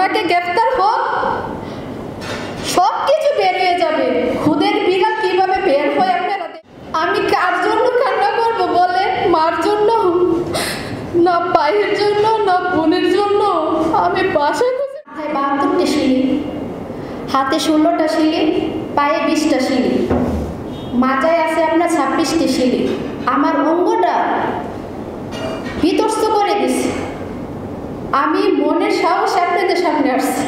ওনাকে গ্রেফতার হোক, সব কিছু বের হয়ে যাবে। খুদের বিড়াল কিভাবে বের হয় আপনারা। আমি কার জন্য কান্না করবো বলেন? মার জন্য না, ভাইয়ের জন্য না, বোনের জন্য? আমি বাসা খুঁজে, মাথায় 72টা সিলি, হাতে 16টা সিলি, পায়ে 20টা সিলি, মাজায় আছে আপনার 26টি সিলি। আমার অঙ্গটা বিধ্বস্ত করে দিছে। আমি মনের সাহস আপনাদের সামনে আসছি।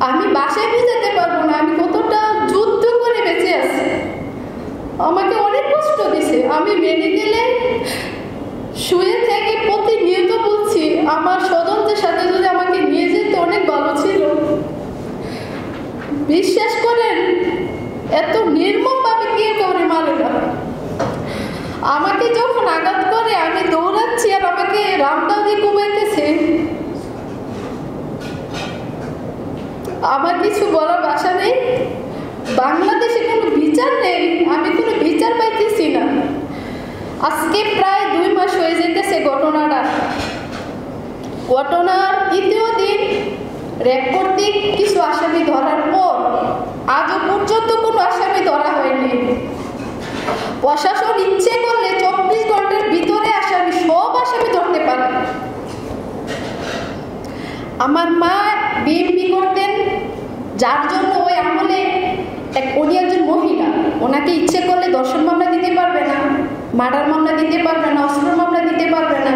আমি বাসায় বুঝাতে পারবো না আমি কতটা যুদ্ধ করে বেঁচে আছি। আমাকে অনেক কষ্ট দিছে। আমি মেডিকেলে শুয়ে থেকে প্রতিনিয়ত বলছি আমার স্বজনদের সাথে যদি আমাকে নিয়ে যেতে অনেক ভালো ছিল। বিশ্বাস করেন, এত নির্মমভাবে কেউ করে মারে না। আমাকে যখন আঘাত করে আমি দৌড়াচ্ছি আর আমাকে রামদাদি কুবাইতেছে। আমার কিছু বলার ভাষা নেই। বাংলাদেশে কোনো বিচার নেই, আমি কোনো বিচার পাইতেছি না। আজকে প্রায় 2 মাস হয়ে যেতেছে ঘটনার 3য় দিন র্যাব কর্তৃক কিছু আসামি ধরার পর আজও পর্যন্ত কোনো আসামি ধরা হয়নি। প্রশাসন ইচ্ছে করলে 24 ঘন্টার ভিতরে সব আসামি ধরতে পারে। আমার মা বিএমপি করতেন, যার জন্য ওই আমলে উনি একজন মহিলা, ওনাকে ইচ্ছে করলে ধর্ষণ মামলা দিতে পারবে না, মার্ডার মামলা দিতে পারবে না, অস্ত্র মামলা দিতে পারবে না।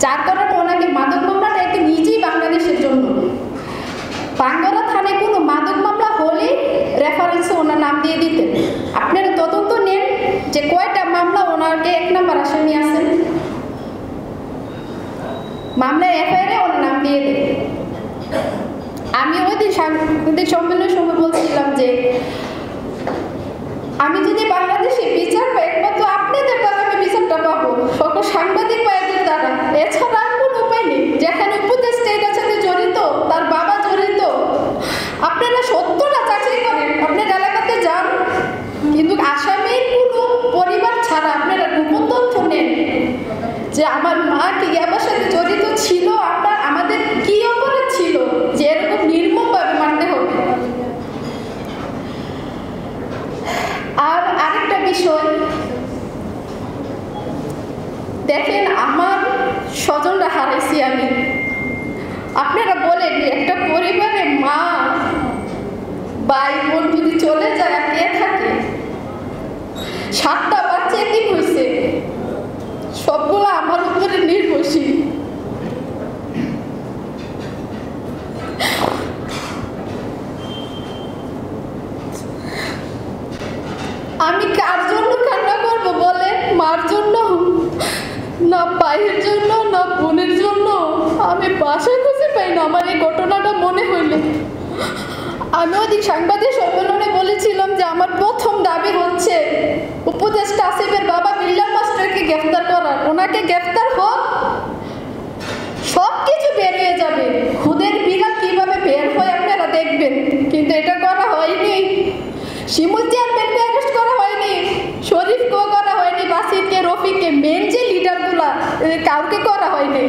যার কারণে ওনাকে মাদক মামলাটা একটু নিজেই বাংলাদেশের জন্য। বাঙ্গারা থানায় কোনো মাদক মামলা হলে রেফারেন্সে ওনার নাম দিয়ে দিতেন। আপনারা তদন্ত নেন যে কয়টা মামলা ওনাকে 1 নম্বর আসামি আছেন, মামলায় এফআইআরে ওনার নাম দিয়ে দেন। আমি ওই দিন সাংবাদিক সম্মেলনের সময় বলছিলাম যে আমি যদি বাংলাদেশে বিচার পাই একমাত্র আপনাদের দ্বারা আমি বিচারটা পাবো, সকল সাংবাদিক ভাইদের দ্বারা। এছাড়া কোনো উপায় নেই। যেখানে উপদেষ্টা এটার সাথে জড়িত, তার বাবা জড়িত, আপনারা সত্যটা যাচাই করেন, আপনার এলাকাতে যান, কিন্তু আসামির কোনো পরিবার ছাড়া আপনারা গোপন তথ্য নেন যে আমার মা কি ইয়াবার সাথে জড়িত ছিল, আমাদের কি অপরাধ ছিল যে এরকম নির্মমভাবে মারতে হবে। আর আরেকটা বিষয় দেখেন, আমার স্বজনরা হারাইছি আমি। আপনারা বলেন একটা পরিবারে মা ভাই বোন যদি চলে যায় আর কে থাকে? 7টা বাচ্চা এতিম হয়েছে, সবগুলো আমার উপরে নির্ভরশীল। আমি কার জন্য কান্না করবো বলেন? মার জন্য না, ভাইয়ের জন্য না, বোনের জন্য? আমি বাসা খুঁজে পাই না আমার এই ঘটনাটা মনে হইলে। আমি ওদিন সাংবাদিক সম্মেলনে বলেছিলাম যে আমার প্রথম দাবি হচ্ছে উপদেষ্টা আসিফের বাবা বিল্লাল মাস্টারকে গ্রেফতার করার। ওনাকে গ্রেফতার হোক, সব কিছু বের হয়ে যাবে। খুদের বিড়াল কিভাবে বের হয় আপনারা দেখবেন। কিন্তু এটা করা হয়নি। শিমুল চেয়ারম্যানকে অ্যারেস্ট করা হয়নি, শরীফকেও করা হয়নি, বাসিরকে, রফিককে, মেন যে লিডারগুলা কাউকে করা হয়নি।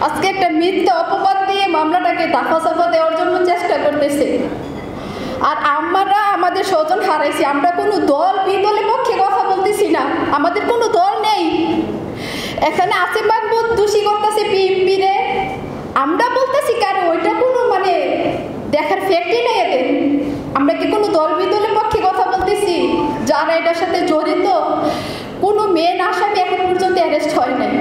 আজকে একটা মিথ্যা অপবাদ দিয়ে মামলাটাকে দাফা দেওয়ার জন্য চেষ্টা করতেছে। আর আমরা আমাদের স্বজন হারাইছি। আমরা কোনো দল বিদলের পক্ষে কথা বলতেছি না, আমাদের কোনো দল নেই। এখানে আসিফ মাহমুদ দোষী করতেছে পিএমপি রে, আমরা বলতেছি কারণ ওইটা কোনো দেখার ফ্যাক্টই নেই এদের। আমরা কি কোনো দল বিদলের পক্ষে কথা বলতেছি? যারা এটার সাথে জড়িত কোনো মেন আসামি এখন পর্যন্ত অ্যারেস্ট হয় নাই।